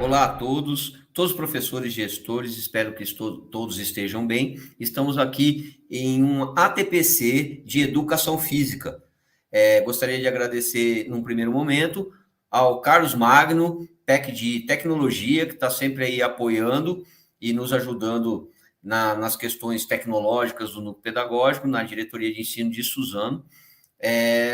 Olá a todos os professores e gestores, espero que todos estejam bem. Estamos aqui em um ATPC de Educação Física. Gostaria de agradecer, num primeiro momento, ao Carlos Magno, PEC de Tecnologia, que está sempre aí apoiando e nos ajudando nas questões tecnológicas do núcleo pedagógico, na diretoria de ensino de Suzano.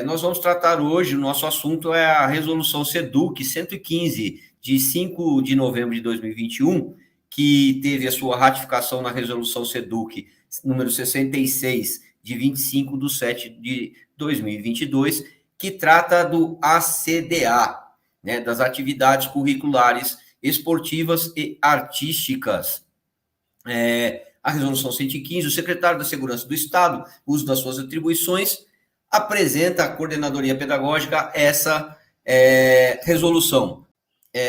Nós vamos tratar hoje, o nosso assunto é a resolução SEDUC 115, de 5 de novembro de 2021, que teve a sua ratificação na resolução SEDUC número 66, de 25/7 de 2022, que trata do ACDA, né, das atividades curriculares esportivas e artísticas. A resolução 115, o secretário da Segurança do Estado, uso das suas atribuições, apresenta à coordenadoria pedagógica essa resolução.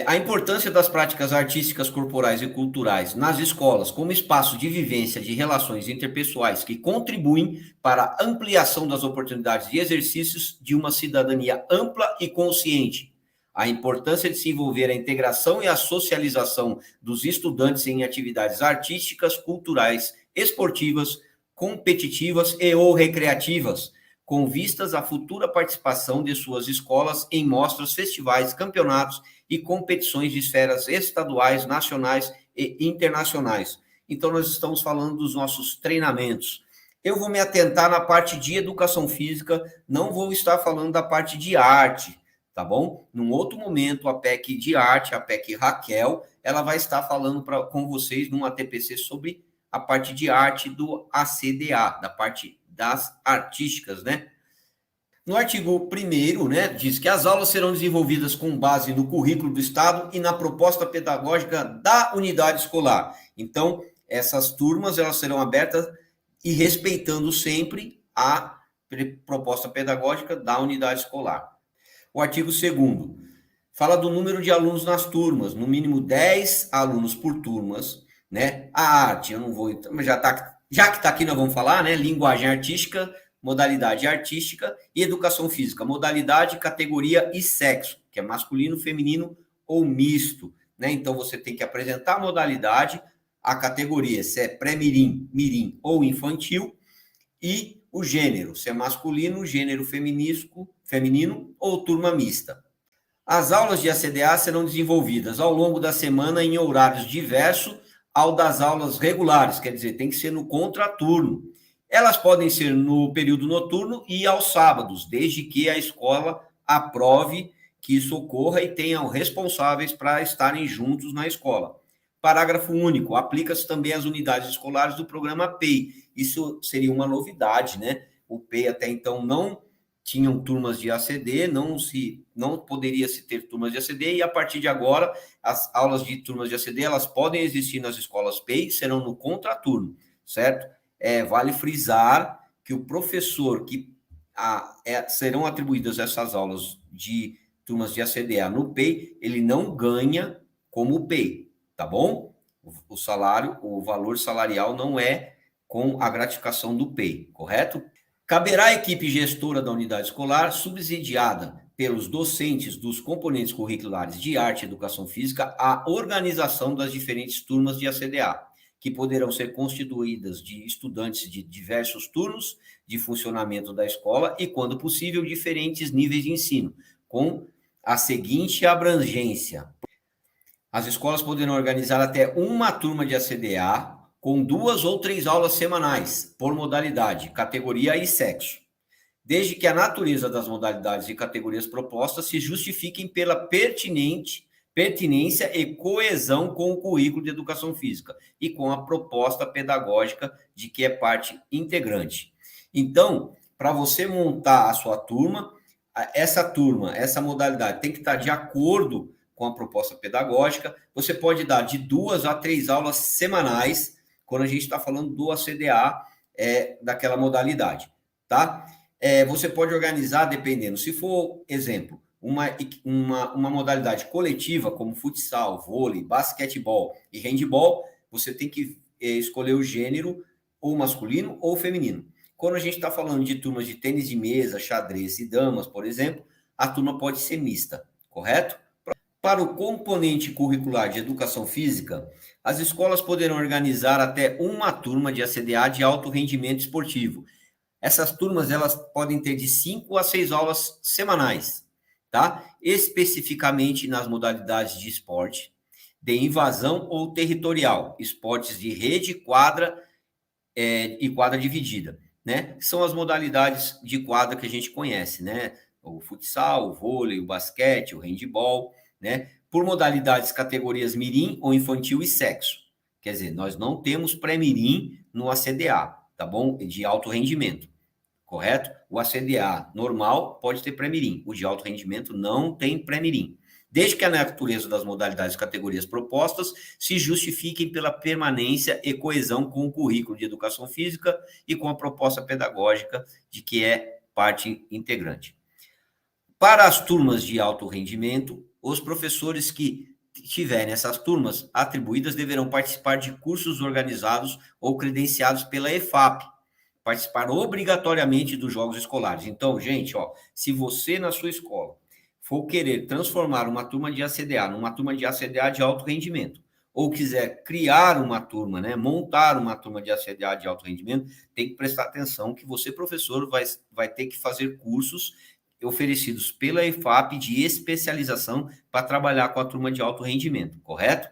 A importância das práticas artísticas, corporais e culturais nas escolas como espaço de vivência de relações interpessoais que contribuem para a ampliação das oportunidades de exercícios de uma cidadania ampla e consciente. A importância de se envolver a integração e a socialização dos estudantes em atividades artísticas, culturais, esportivas, competitivas e ou recreativas, com vistas à futura participação de suas escolas em mostras, festivais, campeonatos e competições de esferas estaduais, nacionais e internacionais. Então, nós estamos falando dos nossos treinamentos. Eu vou me atentar na parte de educação física, não vou estar falando da parte de arte, tá bom? Num outro momento, a PEC de arte, a PEC Raquel, ela vai estar falando com vocês num ATPC sobre a parte de arte do ACDA, da parte das artísticas, né? No artigo 1º, né, diz que as aulas serão desenvolvidas com base no currículo do Estado e na proposta pedagógica da unidade escolar. Então, essas turmas elas serão abertas e respeitando sempre a proposta pedagógica da unidade escolar. O artigo 2º fala do número de alunos nas turmas, no mínimo 10 alunos por turmas, né? A arte, eu não vou, mas já que está aqui, nós vamos falar, né? Linguagem artística, modalidade artística e educação física, modalidade, categoria e sexo, que é masculino, feminino ou misto, né? Então você tem que apresentar a modalidade, a categoria, se é pré-mirim, mirim ou infantil, e o gênero, se é masculino, gênero feminino ou turma mista. As aulas de ACDA serão desenvolvidas ao longo da semana em horários diversos ao das aulas regulares, quer dizer, tem que ser no contraturno. Elas podem ser no período noturno e aos sábados, desde que a escola aprove que isso ocorra e tenham responsáveis para estarem juntos na escola. Parágrafo único, aplica-se também às unidades escolares do programa PEI. Isso seria uma novidade, né? O PEI até então não tinham turmas de ACD, não poderia se ter turmas de ACD, e a partir de agora, as aulas de turmas de ACD, elas podem existir nas escolas PEI, serão no contraturno, certo? Vale frisar que o professor serão atribuídas essas aulas de turmas de ACDA no PEI, ele não ganha como PEI, tá bom? O salário, o valor salarial não é com a gratificação do PEI, correto? Caberá à equipe gestora da unidade escolar, subsidiada pelos docentes dos componentes curriculares de arte e educação física, a organização das diferentes turmas de ACDA, que poderão ser constituídas de estudantes de diversos turnos de funcionamento da escola e, quando possível, diferentes níveis de ensino, com a seguinte abrangência. As escolas poderão organizar até uma turma de ACDA com 2 ou 3 aulas semanais, por modalidade, categoria e sexo, desde que a natureza das modalidades e categorias propostas se justifiquem pela pertinência e coesão com o currículo de educação física e com a proposta pedagógica de que é parte integrante. Então, para você montar a sua turma, essa modalidade tem que estar de acordo com a proposta pedagógica. Você pode dar de 2 a 3 aulas semanais, quando a gente está falando do ACDA, daquela modalidade, tá? Você pode organizar, dependendo, se for, exemplo, uma modalidade coletiva, como futsal, vôlei, basquetebol e handebol, você tem que escolher o gênero ou masculino ou feminino. Quando a gente está falando de turmas de tênis de mesa, xadrez e damas, por exemplo, a turma pode ser mista, correto? para o componente curricular de educação física, as escolas poderão organizar até uma turma de ACDA de alto rendimento esportivo. Essas turmas, elas podem ter de 5 a 6 aulas semanais, tá? Especificamente nas modalidades de esporte, de invasão ou territorial, esportes de rede, quadra e quadra dividida, né? São as modalidades de quadra que a gente conhece, né? O futsal, o vôlei, o basquete, o handebol, né? Por modalidades, categorias mirim ou infantil e sexo. Quer dizer, nós não temos pré-mirim no ACDA, tá bom? De alto rendimento, correto? O ACDA normal pode ter pré-mirim, o de alto rendimento não tem pré-mirim. Desde que a natureza das modalidades e categorias propostas se justifiquem pela permanência e coesão com o currículo de educação física e com a proposta pedagógica de que é parte integrante. Para as turmas de alto rendimento, os professores que tiverem essas turmas atribuídas deverão participar de cursos organizados ou credenciados pela EFAP, participar obrigatoriamente dos jogos escolares. Então, gente, ó, se você na sua escola for querer transformar uma turma de ACDA numa turma de ACDA de alto rendimento, ou quiser criar uma turma, né, montar uma turma de ACDA de alto rendimento, tem que prestar atenção que você, professor, vai ter que fazer cursos oferecidos pela EFAP de especialização para trabalhar com a turma de alto rendimento, correto?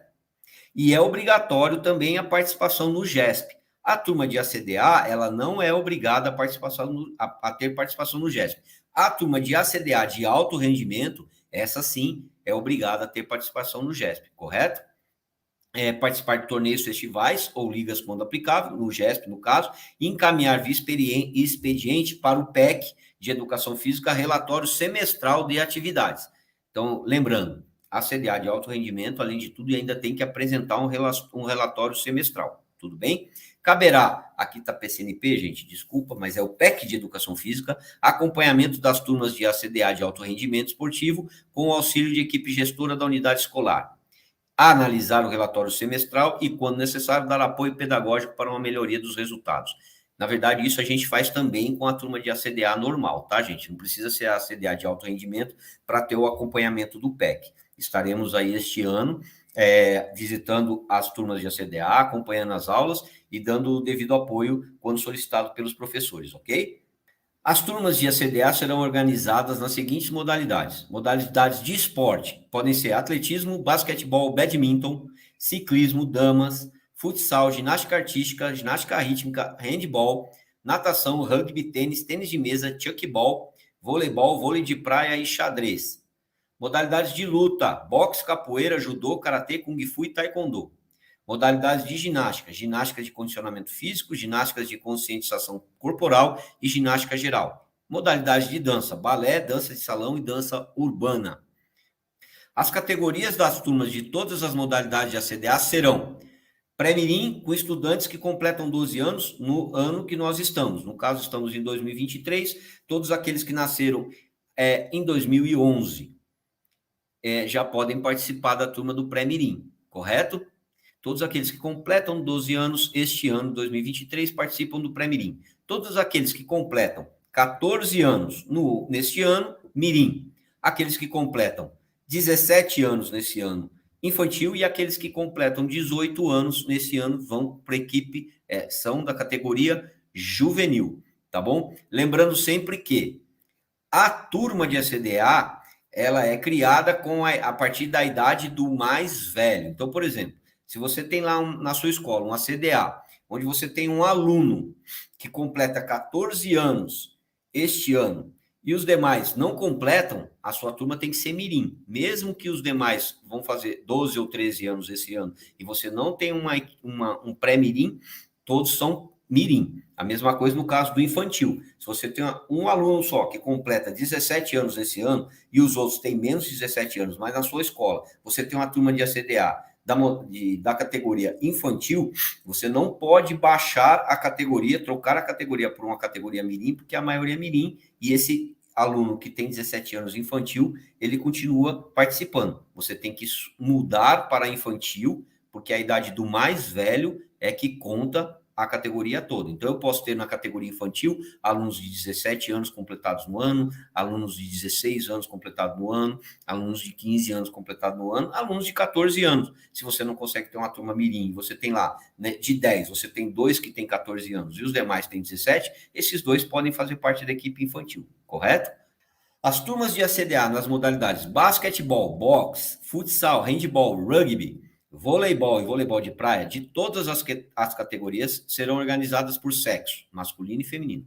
E é obrigatório também a participação no GESP. A turma de ACDA, ela não é obrigada a ter participação no GESP. A turma de ACDA de alto rendimento, essa sim é obrigada a ter participação no GESP, correto? Participar de torneios, festivais ou ligas quando aplicável, no GESP, no caso, e encaminhar via expediente para o PEC de Educação Física relatório semestral de atividades. Então, lembrando, a CDA de alto rendimento, além de tudo, ainda tem que apresentar um relatório semestral, tudo bem? Caberá, aqui está PCNP, gente, desculpa, mas é o PEC de Educação Física, acompanhamento das turmas de ACDA de alto rendimento esportivo com o auxílio de equipe gestora da unidade escolar. Analisar o relatório semestral e, quando necessário, dar apoio pedagógico para uma melhoria dos resultados. Na verdade, isso a gente faz também com a turma de ACDA normal, tá, gente? Não precisa ser a ACDA de alto rendimento para ter o acompanhamento do PEC. Estaremos aí este ano visitando as turmas de ACDA, acompanhando as aulas e dando o devido apoio quando solicitado pelos professores, ok? As turmas de ACDA serão organizadas nas seguintes modalidades. Modalidades de esporte podem ser atletismo, basquetebol, badminton, ciclismo, damas, futsal, ginástica artística, ginástica rítmica, handball, natação, rugby, tênis, tênis de mesa, chuckball, voleibol, vôlei de praia e xadrez. Modalidades de luta, boxe, capoeira, judô, karatê, kung fu e taekwondo. Modalidades de ginástica, ginástica de condicionamento físico, ginásticas de conscientização corporal e ginástica geral. Modalidades de dança, balé, dança de salão e dança urbana. As categorias das turmas de todas as modalidades de ACDA serão pré-mirim, com estudantes que completam 12 anos no ano que nós estamos. No caso, estamos em 2023, todos aqueles que nasceram em 2011 já podem participar da turma do pré-mirim, correto? Todos aqueles que completam 12 anos este ano, 2023, participam do pré-mirim. Todos aqueles que completam 14 anos neste ano, mirim. Aqueles que completam 17 anos nesse ano, infantil. E aqueles que completam 18 anos nesse ano vão para a equipe, são da categoria juvenil, tá bom? Lembrando sempre que a turma de ACDA, ela é criada a partir da idade do mais velho. Então, por exemplo, se você tem lá na sua escola um ACDA, onde você tem um aluno que completa 14 anos este ano e os demais não completam, a sua turma tem que ser mirim. Mesmo que os demais vão fazer 12 ou 13 anos esse ano e você não tem um pré-mirim, todos são mirim. A mesma coisa no caso do infantil. Se você tem um aluno só que completa 17 anos esse ano e os outros têm menos de 17 anos, mas na sua escola você tem uma turma de ACDA da categoria infantil, você não pode baixar a categoria, trocar a categoria por uma categoria mirim, porque a maioria é mirim, e esse aluno que tem 17 anos infantil, ele continua participando. Você tem que mudar para infantil, porque a idade do mais velho é que conta a categoria toda. Então, eu posso ter na categoria infantil alunos de 17 anos completados no ano, alunos de 16 anos completados no ano, alunos de 15 anos completados no ano, alunos de 14 anos. Se você não consegue ter uma turma mirim, você tem lá, né, de 10, você tem 2 que têm 14 anos e os demais têm 17, esses 2 podem fazer parte da equipe infantil, correto? As turmas de ACDA nas modalidades basquetebol, boxe, futsal, handebol, rugby, voleibol e voleibol de praia, de todas as categorias, serão organizadas por sexo, masculino e feminino.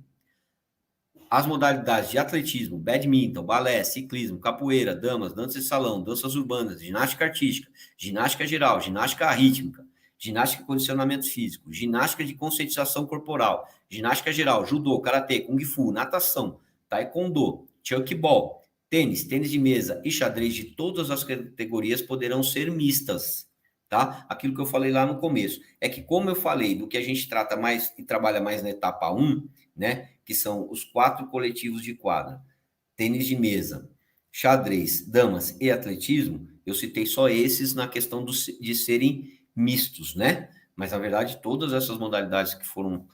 As modalidades de atletismo, badminton, balé, ciclismo, capoeira, damas, dança de salão, danças urbanas, ginástica artística, ginástica geral, ginástica rítmica, ginástica e condicionamento físico, ginástica de conscientização corporal, ginástica geral, judô, karatê, kung fu, natação, taekwondo, chuckball, tênis, tênis de mesa e xadrez de todas as categorias poderão ser mistas, tá? Aquilo que eu falei lá no começo, é que como eu falei do que a gente trata mais e trabalha mais na etapa 1, né, que são os 4 coletivos de quadra, tênis de mesa, xadrez, damas e atletismo, eu citei só esses na questão de serem mistos, né? Mas, na verdade, todas essas modalidades que foram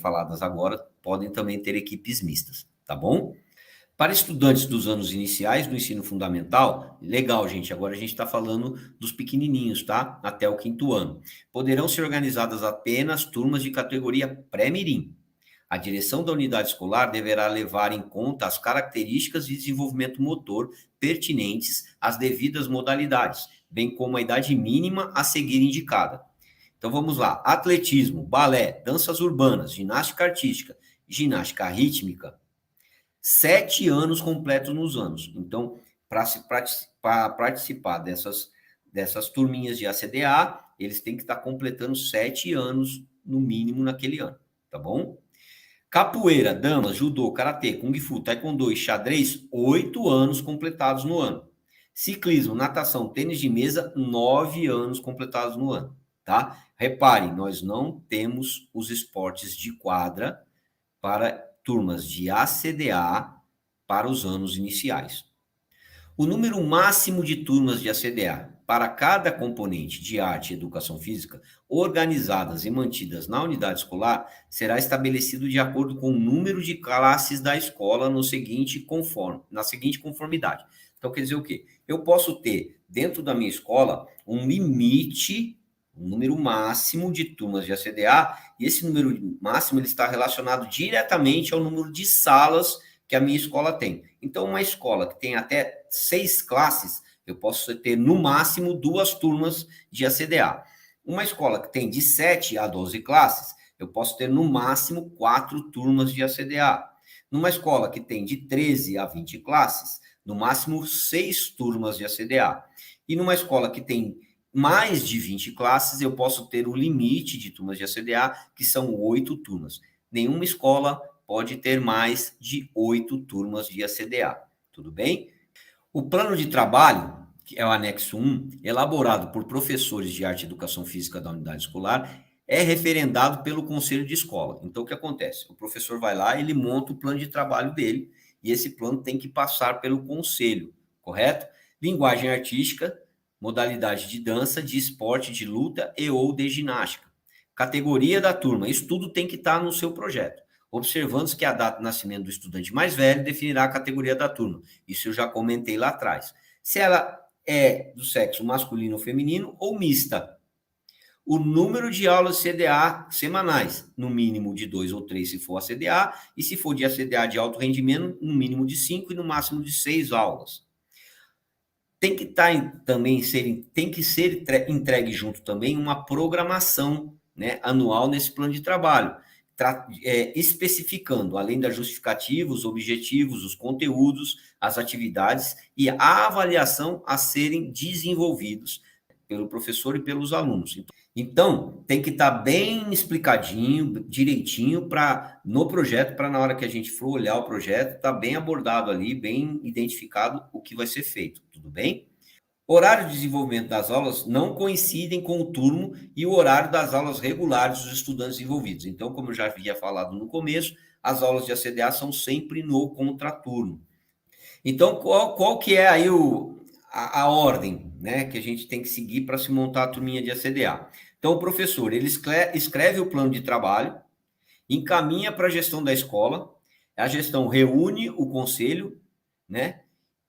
faladas agora podem também ter equipes mistas, tá bom? Para estudantes dos anos iniciais do ensino fundamental, legal, gente, agora a gente está falando dos pequenininhos, tá? Até o 5º ano. Poderão ser organizadas apenas turmas de categoria pré-mirim. A direção da unidade escolar deverá levar em conta as características de desenvolvimento motor pertinentes às devidas modalidades, bem como a idade mínima a seguir indicada. Então vamos lá: atletismo, balé, danças urbanas, ginástica artística, ginástica rítmica, 7 anos completos nos anos. Então, para participar dessas turminhas de ACDA, eles têm que estar completando 7 anos, no mínimo, naquele ano, tá bom? Capoeira, damas, judô, karatê, kung fu, taekwondo e xadrez, 8 anos completados no ano. Ciclismo, natação, tênis de mesa, 9 anos completados no ano, tá? Reparem, nós não temos os esportes de quadra para turmas de ACDA para os anos iniciais. O número máximo de turmas de ACDA para cada componente de arte e educação física, organizadas e mantidas na unidade escolar, será estabelecido de acordo com o número de classes da escola na seguinte conformidade. Então, quer dizer o quê? Eu posso ter, dentro da minha escola, um limite, um número máximo de turmas de ACDA, e esse número máximo ele está relacionado diretamente ao número de salas que a minha escola tem. Então, uma escola que tem até 6 classes, eu posso ter, no máximo, 2 turmas de ACDA. Uma escola que tem de 7 a 12 classes, eu posso ter, no máximo, 4 turmas de ACDA. Numa escola que tem de 13 a 20 classes, no máximo, 6 turmas de ACDA. E numa escola que tem mais de 20 classes, eu posso ter o limite de turmas de ACDA, que são 8 turmas. Nenhuma escola pode ter mais de 8 turmas de ACDA, tudo bem? O plano de trabalho, que é o anexo 1, elaborado por professores de arte e educação física da unidade escolar, é referendado pelo conselho de escola. Então, o que acontece? O professor vai lá, ele monta o plano de trabalho dele, e esse plano tem que passar pelo conselho, correto? Linguagem artística, modalidade de dança, de esporte, de luta e ou de ginástica. Categoria da turma, isso tudo tem que estar no seu projeto. Observando que a data de nascimento do estudante mais velho definirá a categoria da turma. Isso eu já comentei lá atrás. Se ela é do sexo masculino ou feminino ou mista. O número de aulas CDA semanais, no mínimo de 2 ou 3 se for ACDA, e se for de ACDA de alto rendimento, no mínimo de 5 e no máximo de 6 aulas. Tem que tem que ser entregue junto também uma programação, né, anual nesse plano de trabalho, especificando, além da justificativa, os objetivos, os conteúdos, as atividades e a avaliação a serem desenvolvidos pelo professor e pelos alunos. Então, tem que estar bem explicadinho, direitinho no projeto, para na hora que a gente for olhar o projeto, tá bem abordado ali, bem identificado o que vai ser feito, tudo bem? Horário de desenvolvimento das aulas não coincidem com o turno e o horário das aulas regulares dos estudantes envolvidos. Então, como eu já havia falado no começo, as aulas de ACDA são sempre no contraturno. Então, qual que é aí a ordem, né, que a gente tem que seguir para se montar a turminha de ACDA? Então, o professor, ele escreve o plano de trabalho, encaminha para a gestão da escola, a gestão reúne o conselho, né,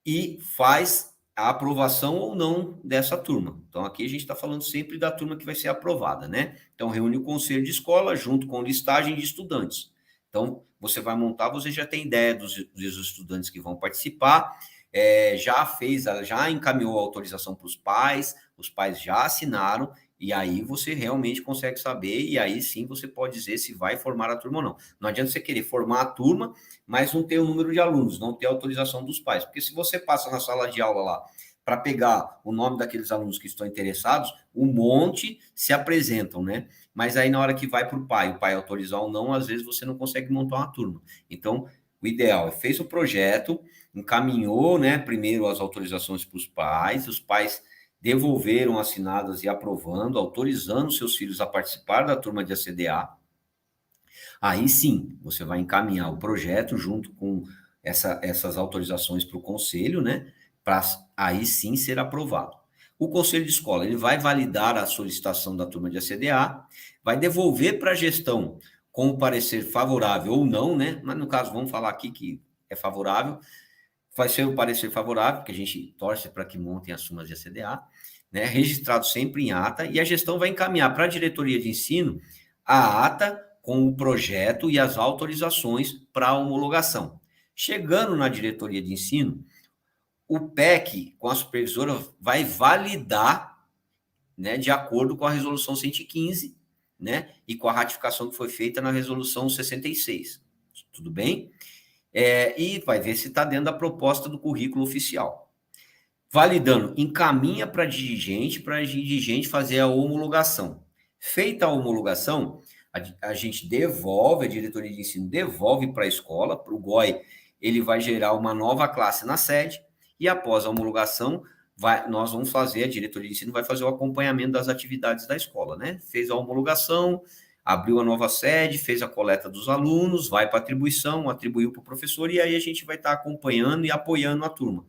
e faz a aprovação ou não dessa turma. Então, aqui a gente está falando sempre da turma que vai ser aprovada, né? Então, reúne o conselho de escola junto com listagem de estudantes. Então, você vai montar, você já tem ideia dos estudantes que vão participar, já encaminhou a autorização para os pais já assinaram, e aí você realmente consegue saber, e aí sim você pode dizer se vai formar a turma ou não. Não adianta você querer formar a turma, mas não ter o número de alunos, não ter autorização dos pais. Porque se você passa na sala de aula lá para pegar o nome daqueles alunos que estão interessados, um monte se apresentam, né? Mas aí na hora que vai para o pai autorizar ou não, às vezes você não consegue montar uma turma. Então, o ideal é fez o projeto, encaminhou, né, primeiro as autorizações para os pais devolveram assinadas e aprovando, autorizando seus filhos a participar da turma de ACDA. Aí sim, você vai encaminhar o projeto junto com essas autorizações para o conselho, né? Para aí sim ser aprovado. O conselho de escola ele vai validar a solicitação da turma de ACDA, vai devolver para a gestão com o parecer favorável ou não, né? Mas no caso, vamos falar aqui que é favorável, vai ser o parecer favorável, que a gente torce para que montem as turmas de ACDA, né? Registrado sempre em ata, e a gestão vai encaminhar para a diretoria de ensino a ata com o projeto e as autorizações para a homologação. Chegando na diretoria de ensino, o PEC, com a supervisora, vai validar, né, de acordo com a resolução 115, né, e com a ratificação que foi feita na resolução 66. Tudo bem? E vai ver se está dentro da proposta do currículo oficial. Validando, encaminha para a dirigente fazer a homologação. Feita a homologação, a gente devolve, a diretoria de ensino devolve para a escola, para o GOI, ele vai gerar uma nova classe na sede, e após a homologação, nós vamos fazer, a diretoria de ensino vai fazer o acompanhamento das atividades da escola, né? Fez a homologação, abriu a nova sede, fez a coleta dos alunos, vai para atribuição, atribuiu para o professor, e aí a gente vai estar acompanhando e apoiando a turma.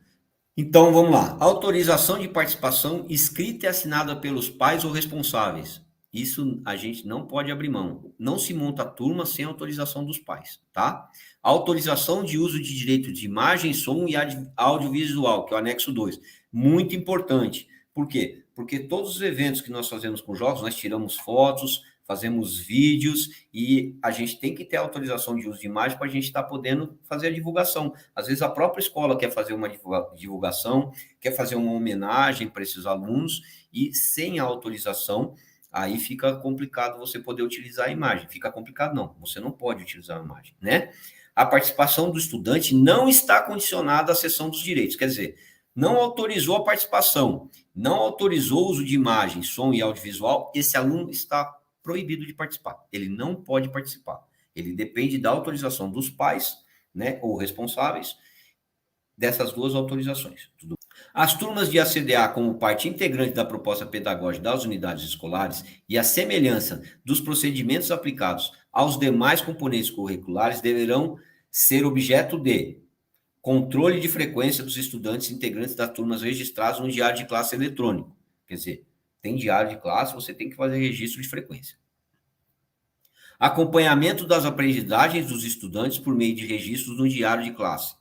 Então, vamos lá. Autorização de participação escrita e assinada pelos pais ou responsáveis. Isso a gente não pode abrir mão. Não se monta turma sem autorização dos pais, tá? Autorização de uso de direito de imagem, som e audiovisual, que é o anexo 2. Muito importante. Por quê? Porque todos os eventos que nós fazemos com jogos, nós tiramos fotos, fazemos vídeos e a gente tem que ter autorização de uso de imagem para a gente estar podendo fazer a divulgação. Às vezes a própria escola quer fazer uma divulgação, quer fazer uma homenagem para esses alunos e sem a autorização, aí fica complicado você poder utilizar a imagem. Fica complicado não, você não pode utilizar a imagem, né? A participação do estudante não está condicionada à cessão dos direitos, quer dizer, não autorizou a participação, não autorizou o uso de imagem, som e audiovisual, esse aluno está proibido de participar. Ele não pode participar. Ele depende da autorização dos pais, né, ou responsáveis, dessas duas autorizações. As turmas de ACDA, como parte integrante da proposta pedagógica das unidades escolares e a semelhança dos procedimentos aplicados aos demais componentes curriculares, deverão ser objeto de controle de frequência dos estudantes integrantes das turmas registrados no diário de classe eletrônico. Quer dizer, tem diário de classe, você tem que fazer registro de frequência. Acompanhamento das aprendizagens dos estudantes por meio de registros no diário de classe.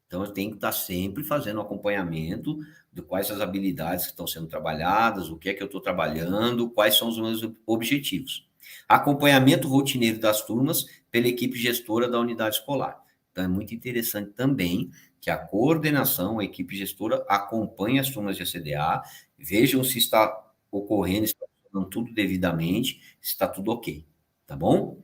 Então, eu tenho que estar sempre fazendo acompanhamento de quais as habilidades que estão sendo trabalhadas, o que é que eu estou trabalhando, quais são os meus objetivos. Acompanhamento rotineiro das turmas pela equipe gestora da unidade escolar. Então, é muito interessante também que a coordenação, a equipe gestora, acompanhe as turmas de ACDA, vejam se está ocorrendo, se está funcionando tudo devidamente, se está tudo ok, tá bom?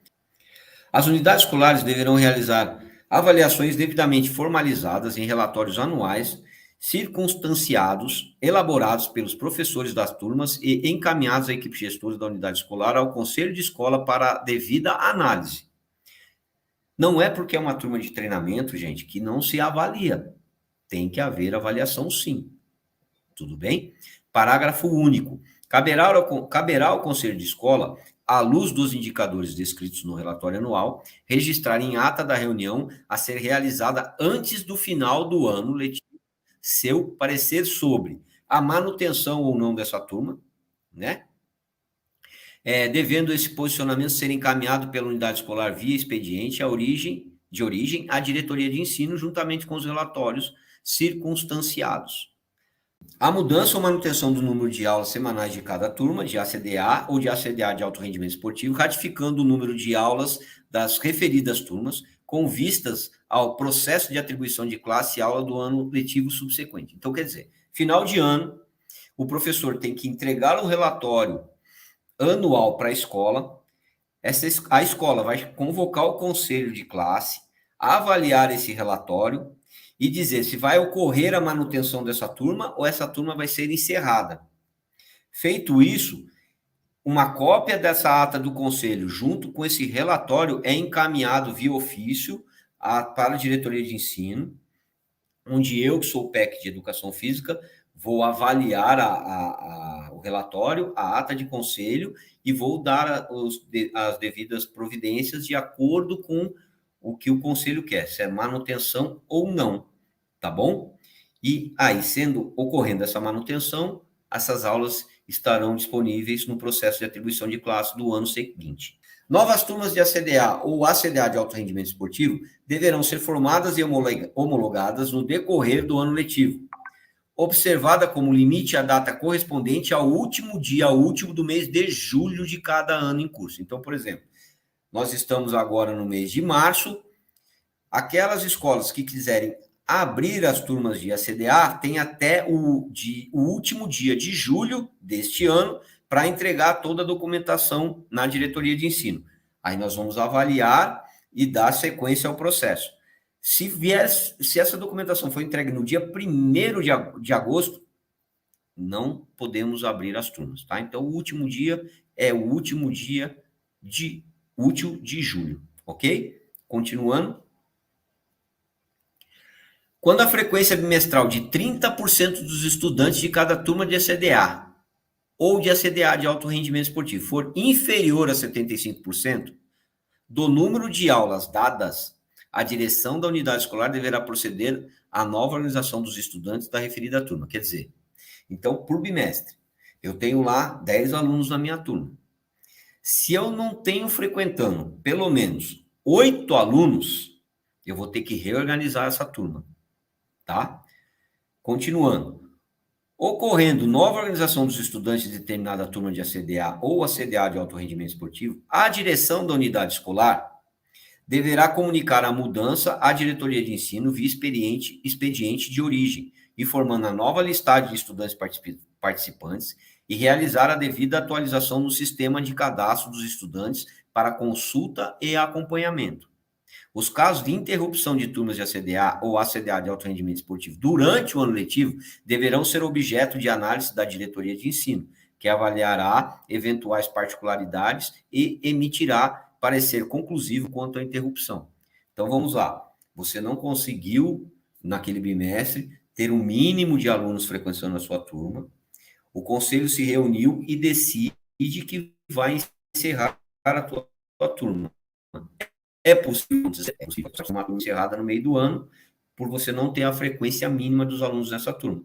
As unidades escolares deverão realizar avaliações devidamente formalizadas em relatórios anuais, circunstanciados, elaborados pelos professores das turmas e encaminhados à equipe gestora da unidade escolar ao conselho de escola para devida análise. Não é porque é uma turma de treinamento, gente, que não se avalia. Tem que haver avaliação, sim. Tudo bem? Parágrafo único. Caberá ao conselho de escola, à luz dos indicadores descritos no relatório anual, registrar em ata da reunião a ser realizada antes do final do ano letivo seu parecer sobre a manutenção ou não dessa turma, né? devendo esse posicionamento ser encaminhado pela unidade escolar via expediente de origem à diretoria de ensino, juntamente com os relatórios circunstanciados. A mudança ou manutenção do número de aulas semanais de cada turma, de ACDA ou de ACDA de alto rendimento esportivo, ratificando o número de aulas das referidas turmas, com vistas ao processo de atribuição de classe e aula do ano letivo subsequente. Então, quer dizer, final de ano, o professor tem que entregar um relatório anual para a escola, a escola vai convocar o conselho de classe, avaliar esse relatório e dizer se vai ocorrer a manutenção dessa turma ou essa turma vai ser encerrada. Feito isso, uma cópia dessa ata do conselho, junto com esse relatório, é encaminhado via ofício para a diretoria de ensino, onde eu, que sou o PEC de Educação Física, vou avaliar o relatório, a ata de conselho, e vou dar as devidas providências de acordo com o que o conselho quer, se é manutenção ou não, tá bom? E aí, ocorrendo essa manutenção, essas aulas estarão disponíveis no processo de atribuição de classe do ano seguinte. Novas turmas de ACDA ou ACDA de alto rendimento esportivo deverão ser formadas e homologadas no decorrer do ano letivo, observada como limite a data correspondente ao último dia útil do mês de julho de cada ano em curso. Então, por exemplo, nós estamos agora no mês de março, aquelas escolas que quiserem abrir as turmas de ACDA têm até o último dia de julho deste ano para entregar toda a documentação na diretoria de ensino. Aí nós vamos avaliar e dar sequência ao processo. Se essa documentação for entregue no dia 1º de agosto, não podemos abrir as turmas, tá? Então, o último dia é o último dia útil de julho, ok? Continuando. Quando a frequência bimestral de 30% dos estudantes de cada turma de ACDA ou de ACDA de alto rendimento esportivo for inferior a 75% do número de aulas dadas, a direção da unidade escolar deverá proceder à nova organização dos estudantes da referida turma. Quer dizer, então, por bimestre, eu tenho lá 10 alunos na minha turma. Se eu não tenho frequentando pelo menos 8 alunos, eu vou ter que reorganizar essa turma, tá? Continuando. Ocorrendo nova organização dos estudantes de determinada turma de ACDA ou ACDA de alto rendimento esportivo, a direção da unidade escolar deverá comunicar a mudança à diretoria de ensino via expediente de origem, informando a nova listagem de estudantes participantes e realizar a devida atualização no sistema de cadastro dos estudantes para consulta e acompanhamento. Os casos de interrupção de turmas de ACDA ou ACDA de alto rendimento esportivo durante o ano letivo deverão ser objeto de análise da diretoria de ensino, que avaliará eventuais particularidades e emitirá parecer conclusivo quanto à interrupção. Então, vamos lá. Você não conseguiu, naquele bimestre, ter um mínimo de alunos frequentando a sua turma. O conselho se reuniu e decide que vai encerrar a tua turma. É possível uma turma encerrada no meio do ano, por você não ter a frequência mínima dos alunos nessa turma.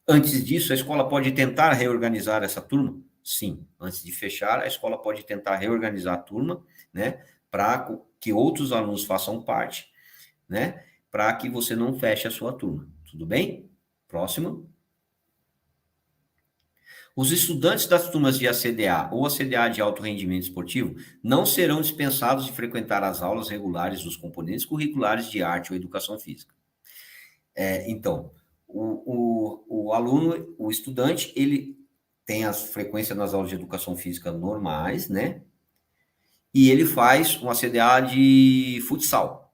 Antes disso, a escola pode tentar reorganizar essa turma? Sim. Antes de fechar, a escola pode tentar reorganizar a turma, né, para que outros alunos façam parte, né, para que você não feche a sua turma. Tudo bem? Próximo. Os estudantes das turmas de ACDA ou ACDA de alto rendimento esportivo não serão dispensados de frequentar as aulas regulares dos componentes curriculares de arte ou educação física. Então, o aluno, o estudante, ele tem a frequência nas aulas de educação física normais, né? E ele faz um ACDA de futsal.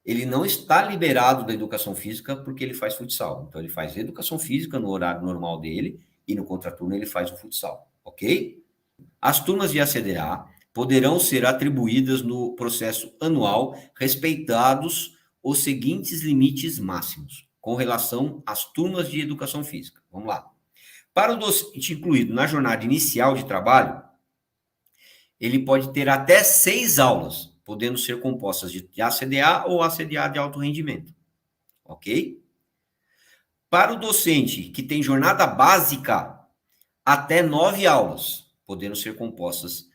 Ele não está liberado da educação física porque ele faz futsal. Então, ele faz educação física no horário normal dele e no contraturno ele faz o futsal, ok? As turmas de ACDA poderão ser atribuídas no processo anual, respeitados os seguintes limites máximos com relação às turmas de educação física. Vamos lá. Para o docente incluído na jornada inicial de trabalho, ele pode ter até 6 aulas, podendo ser compostas de ACDA ou ACDA de alto rendimento. Ok? Para o docente que tem jornada básica, até 9 aulas, podendo ser compostas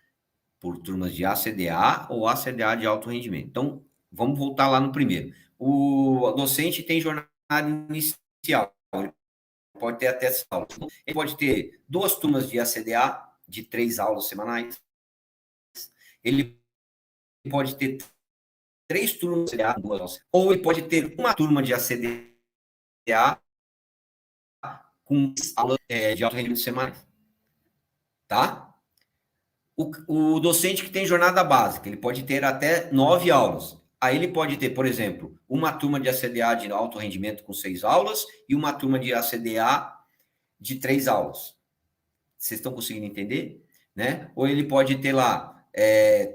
por turmas de ACDA ou ACDA de alto rendimento. Então, vamos voltar lá no primeiro. O docente tem jornada inicial, ele pode ter até 6 aulas. Ele pode ter 2 turmas de ACDA, de 3 aulas semanais. Ele pode ter 3 turmas de ACDA, 2 aulas. Ou ele pode ter uma turma de ACDA com aulas de alto rendimento semanais. Tá? O docente que tem jornada básica, ele pode ter até 9 aulas. Aí ele pode ter, por exemplo, uma turma de ACDA de alto rendimento com 6 aulas e uma turma de ACDA de 3 aulas. Vocês estão conseguindo entender? Né? Ou ele pode ter lá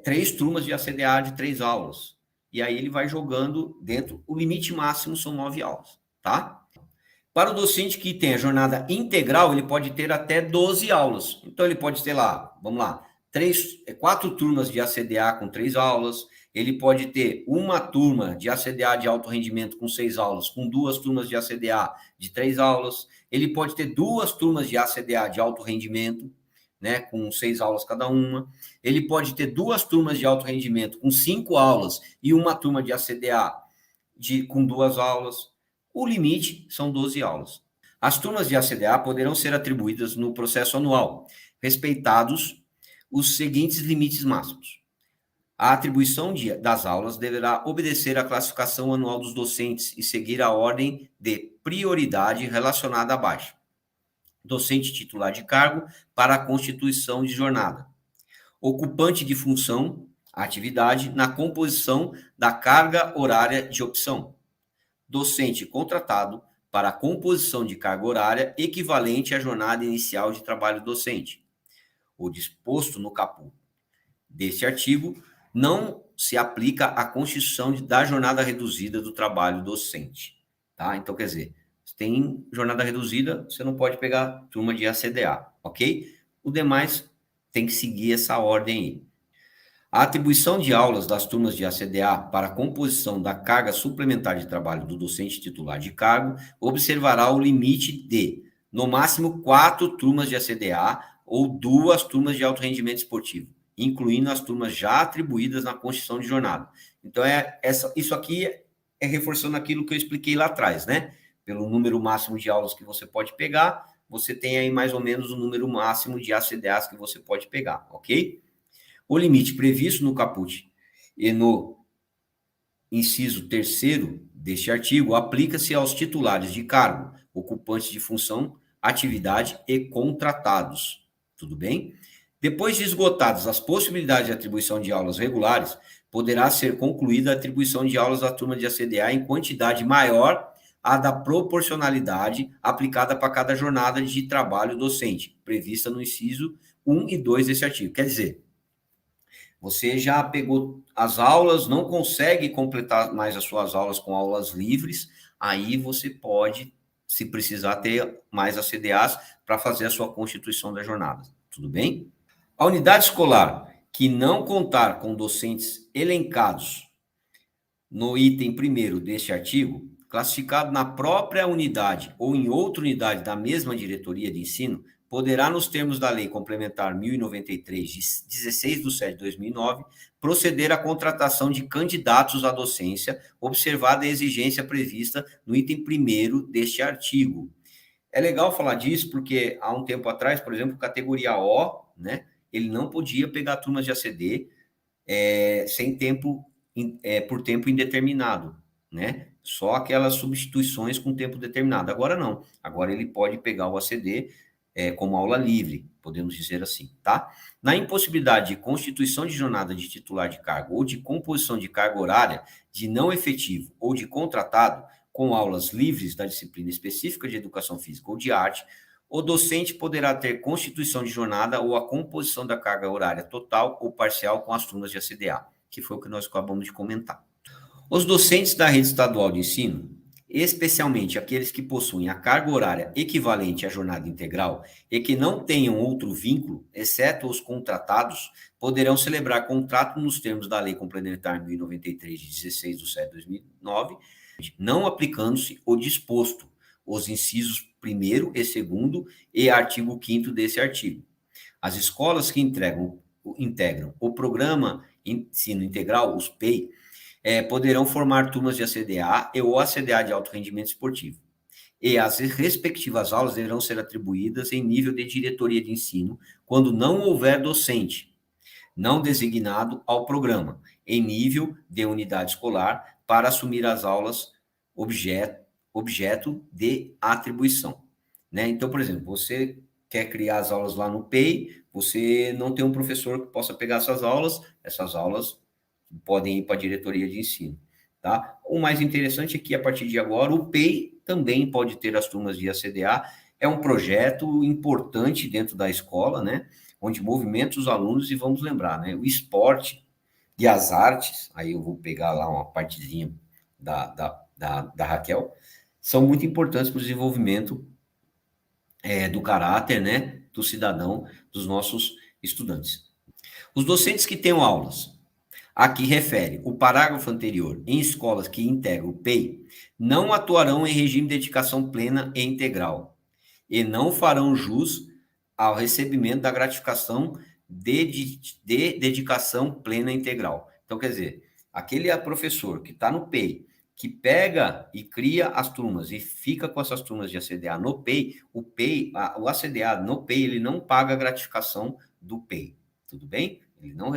3 turmas de ACDA de 3 aulas. E aí ele vai jogando dentro. O limite máximo são 9 aulas, tá? Para o docente que tem a jornada integral, ele pode ter até 12 aulas. Então, ele pode ter lá, vamos lá, 4 turmas de ACDA com 3 aulas. Ele pode ter uma turma de ACDA de alto rendimento com 6 aulas, com 2 turmas de ACDA de 3 aulas. Ele pode ter 2 turmas de ACDA de alto rendimento, né, com 6 aulas cada uma. Ele pode ter 2 turmas de alto rendimento com 5 aulas e uma turma de ACDA com 2 aulas. O limite são 12 aulas. As turmas de ACDA poderão ser atribuídas no processo anual, respeitados os seguintes limites máximos. A atribuição das aulas deverá obedecer à classificação anual dos docentes e seguir a ordem de prioridade relacionada abaixo. Docente titular de cargo para a constituição de jornada. Ocupante de função, atividade, na composição da carga horária de opção. Docente contratado para a composição de carga horária equivalente à jornada inicial de trabalho docente. O disposto no caput deste artigo não se aplica à constituição da jornada reduzida do trabalho docente. Tá? Então, quer dizer, se tem jornada reduzida, você não pode pegar turma de ACDA, ok? O demais tem que seguir essa ordem aí. A atribuição de aulas das turmas de ACDA para a composição da carga suplementar de trabalho do docente titular de cargo observará o limite de, no máximo, 4 turmas de ACDA ou 2 turmas de alto rendimento esportivo, incluindo as turmas já atribuídas na constituição de jornada. Então, isso aqui é reforçando aquilo que eu expliquei lá atrás, né? Pelo número máximo de aulas que você pode pegar, você tem aí mais ou menos o número máximo de ACDAs que você pode pegar, ok? O limite previsto no caput e no inciso 3º deste artigo aplica-se aos titulares de cargo, ocupantes de função, atividade e contratados. Tudo bem? Depois de esgotadas as possibilidades de atribuição de aulas regulares, poderá ser concluída a atribuição de aulas da turma de ACDA em quantidade maior à da proporcionalidade aplicada para cada jornada de trabalho docente, prevista no inciso 1 e 2 desse artigo. Quer dizer, você já pegou as aulas, não consegue completar mais as suas aulas com aulas livres, aí você pode, se precisar, ter mais ACDAs para fazer a sua constituição da jornada. Tudo bem? A unidade escolar que não contar com docentes elencados no item 1º deste artigo, classificado na própria unidade ou em outra unidade da mesma diretoria de ensino, poderá, nos termos da Lei Complementar 1093, de 16/7/2009, proceder à contratação de candidatos à docência, observada a exigência prevista no item 1º deste artigo. É legal falar disso porque, há um tempo atrás, por exemplo, categoria O, né, ele não podia pegar turmas de ACD sem tempo, por tempo indeterminado, né? Só aquelas substituições com tempo determinado. Agora não. Agora ele pode pegar o ACD como aula livre, podemos dizer assim, tá? Na impossibilidade de constituição de jornada de titular de cargo ou de composição de carga horária de não efetivo ou de contratado com aulas livres da disciplina específica de educação física ou de arte, o docente poderá ter constituição de jornada ou a composição da carga horária total ou parcial com as turmas de ACDA, que foi o que nós acabamos de comentar. Os docentes da rede estadual de ensino, especialmente aqueles que possuem a carga horária equivalente à jornada integral e que não tenham outro vínculo, exceto os contratados, poderão celebrar contrato nos termos da Lei Complementar 1093, de 16/7/2009, não aplicando-se o disposto, os incisos 1º e 2º e artigo 5º desse artigo. As escolas que integram o Programa Ensino Integral, os PEI, poderão formar turmas de ACDA ou ACDA de alto rendimento esportivo. E as respectivas aulas deverão ser atribuídas em nível de diretoria de ensino, quando não houver docente não designado ao programa, em nível de unidade escolar, para assumir as aulas objeto de atribuição. Né? Então, por exemplo, você quer criar as aulas lá no PEI, você não tem um professor que possa pegar essas aulas podem ir para a diretoria de ensino. Tá? O mais interessante é que, a partir de agora, o PEI também pode ter as turmas de ACDA. É um projeto importante dentro da escola, né? Onde movimenta os alunos, e vamos lembrar, né? O esporte e as artes, aí eu vou pegar lá uma partezinha da Raquel, são muito importantes para o desenvolvimento do caráter, né? Do cidadão, dos nossos estudantes. Os docentes que tenham aulas a que refere o parágrafo anterior em escolas que integram o PEI, não atuarão em regime de dedicação plena e integral, e não farão jus ao recebimento da gratificação de dedicação plena e integral. Então, quer dizer, aquele professor que está no PEI, que pega e cria as turmas e fica com essas turmas de ACDA no PEI, o ACDA no PEI, ele não paga a gratificação do PEI, tudo bem? Ele não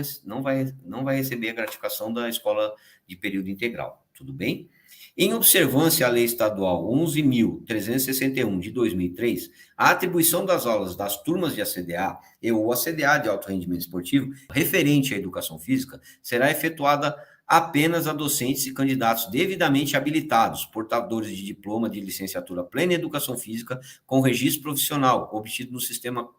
vai receber a gratificação da escola de período integral, tudo bem? Em observância à Lei Estadual 11.361, de 2003, a atribuição das aulas das turmas de ACDA e o ACDA de alto rendimento esportivo, referente à educação física, será efetuada apenas a docentes e candidatos devidamente habilitados, portadores de diploma de licenciatura plena em educação física, com registro profissional, obtido no sistema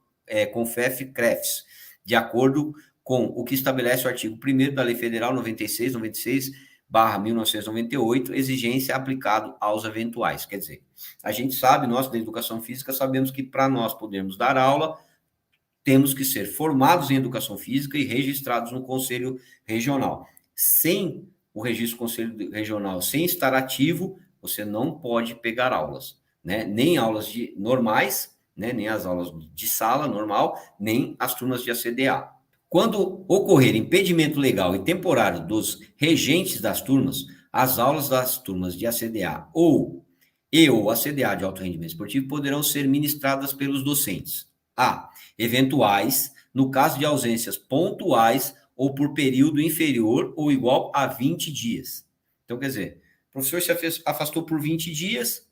CONFEF-CREFS, de acordo com o que estabelece o artigo 1º da Lei Federal 96/1998, exigência aplicado aos eventuais. Quer dizer, a gente sabe, nós da educação física sabemos que para nós podermos dar aula, temos que ser formados em educação física e registrados no Conselho Regional. Sem o registro do Conselho Regional, sem estar ativo, você não pode pegar aulas, né? Nem aulas normais, né? Nem as aulas de sala normal, nem as turmas de ACDA. Quando ocorrer impedimento legal e temporário dos regentes das turmas, as aulas das turmas de ACDA ou ACDA de alto rendimento esportivo poderão ser ministradas pelos docentes. Eventuais, no caso de ausências pontuais ou por período inferior ou igual a 20 dias. Então, quer dizer, o professor se afastou por 20 dias,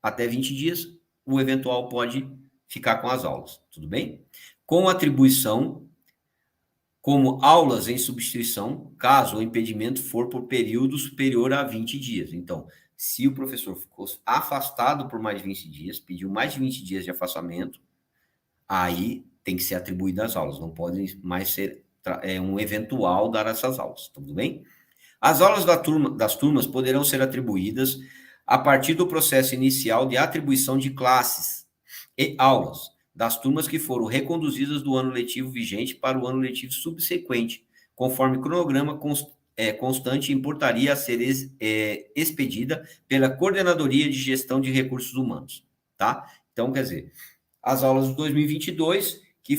até 20 dias, o eventual pode ficar com as aulas, tudo bem? Com atribuição como aulas em substituição, caso o impedimento for por período superior a 20 dias. Então, se o professor ficou afastado por mais de 20 dias, pediu mais de 20 dias de afastamento, aí tem que ser atribuídas as aulas, não pode mais ser um eventual dar essas aulas, tudo bem? As aulas das turmas poderão ser atribuídas a partir do processo inicial de atribuição de classes e aulas das turmas que foram reconduzidas do ano letivo vigente para o ano letivo subsequente, conforme cronograma constante em portaria a ser expedida pela Coordenadoria de Gestão de Recursos Humanos, tá? Então, quer dizer, as aulas de 2022, que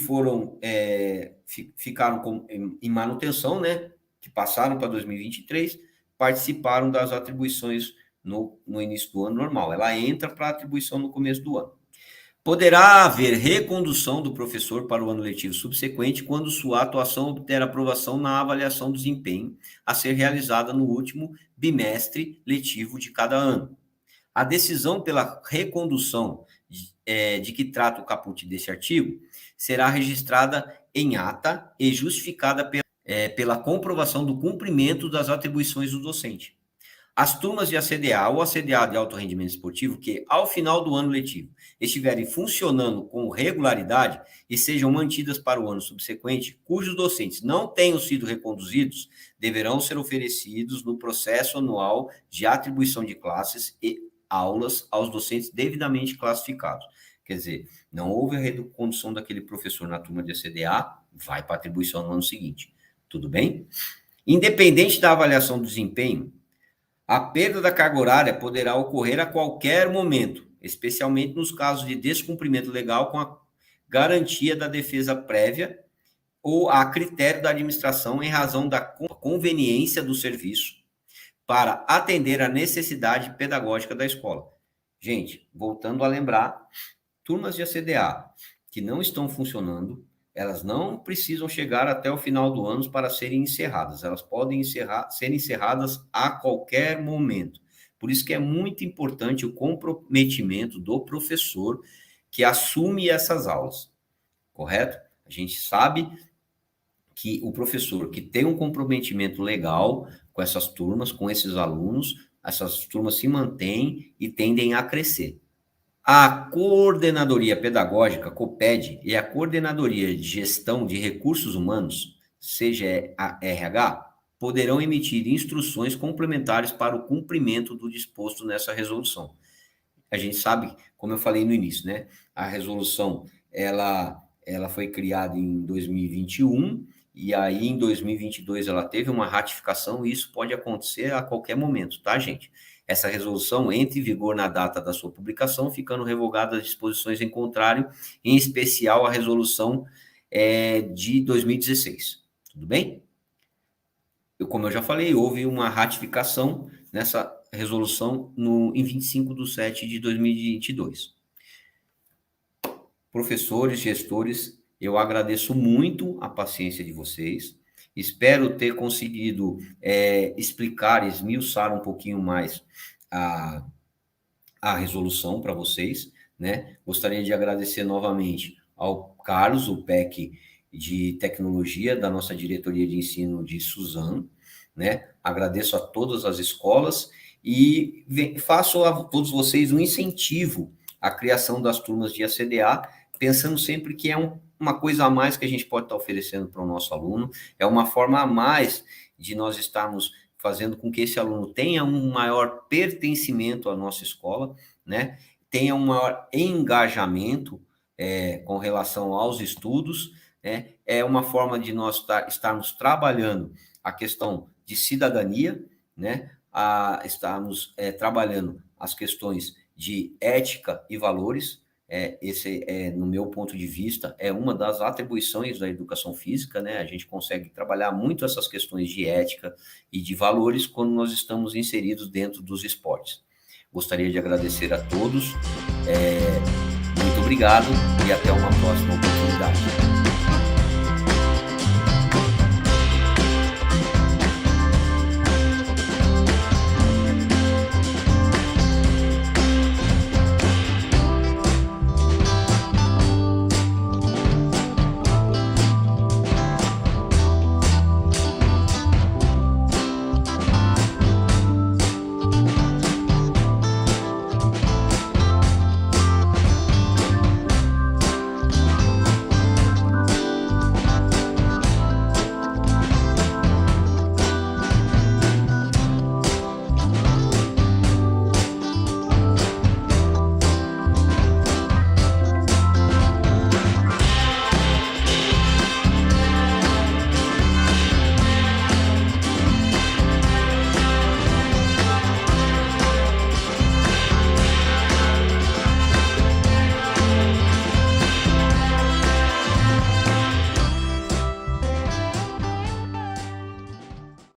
ficaram em manutenção, né, que passaram para 2023, participaram das atribuições no início do ano normal. Ela entra para atribuição no começo do ano. Poderá haver recondução do professor para o ano letivo subsequente quando sua atuação obter aprovação na avaliação do desempenho a ser realizada no último bimestre letivo de cada ano. A decisão pela recondução de que trata o caput desse artigo será registrada em ata e justificada pela comprovação do cumprimento das atribuições do docente. As turmas de ACDA ou ACDA de alto rendimento esportivo que, ao final do ano letivo, estiverem funcionando com regularidade e sejam mantidas para o ano subsequente, cujos docentes não tenham sido reconduzidos, deverão ser oferecidos no processo anual de atribuição de classes e aulas aos docentes devidamente classificados. Quer dizer, não houve a recondução daquele professor na turma de ACDA, vai para a atribuição no ano seguinte. Tudo bem? Independente da avaliação do desempenho, a perda da carga horária poderá ocorrer a qualquer momento, especialmente nos casos de descumprimento legal garantia da defesa prévia ou a critério da administração em razão da conveniência do serviço para atender a necessidade pedagógica da escola. Gente, voltando a lembrar, turmas de ACDA que não estão funcionando, elas não precisam chegar até o final do ano para serem encerradas. Elas podem ser encerradas a qualquer momento. Por isso que é muito importante o comprometimento do professor que assume essas aulas, correto? A gente sabe que o professor que tem um comprometimento legal com essas turmas, com esses alunos, essas turmas se mantêm e tendem a crescer. A Coordenadoria Pedagógica, COPED, e a Coordenadoria de Gestão de Recursos Humanos, CGRH, poderão emitir instruções complementares para o cumprimento do disposto nessa resolução. A gente sabe, como eu falei no início, né? A resolução, ela foi criada em 2021, e aí em 2022 ela teve uma ratificação, e isso pode acontecer a qualquer momento, tá, gente? Essa resolução entra em vigor na data da sua publicação, ficando revogadas as disposições em contrário, em especial a resolução de 2016. Tudo bem? Como eu já falei, houve uma ratificação nessa resolução em 25/7/2022. Professores, gestores, eu agradeço muito a paciência de vocês. Espero ter conseguido explicar, esmiuçar um pouquinho mais a resolução para vocês, né? Gostaria de agradecer novamente ao Carlos, o PEC de Tecnologia da nossa Diretoria de Ensino de Suzano, né? Agradeço a todas as escolas e faço a todos vocês um incentivo à criação das turmas de ACDA, pensando sempre que é uma coisa a mais que a gente pode estar oferecendo para o nosso aluno, é uma forma a mais de nós estarmos fazendo com que esse aluno tenha um maior pertencimento à nossa escola, né? Tenha um maior engajamento com relação aos estudos, né? É uma forma de nós estarmos trabalhando a questão de cidadania, né? Estarmos trabalhando as questões de ética e valores. Esse, no meu ponto de vista, é uma das atribuições da educação física, né? A gente consegue trabalhar muito essas questões de ética e de valores quando nós estamos inseridos dentro dos esportes. Gostaria de agradecer a todos, muito obrigado e até uma próxima oportunidade.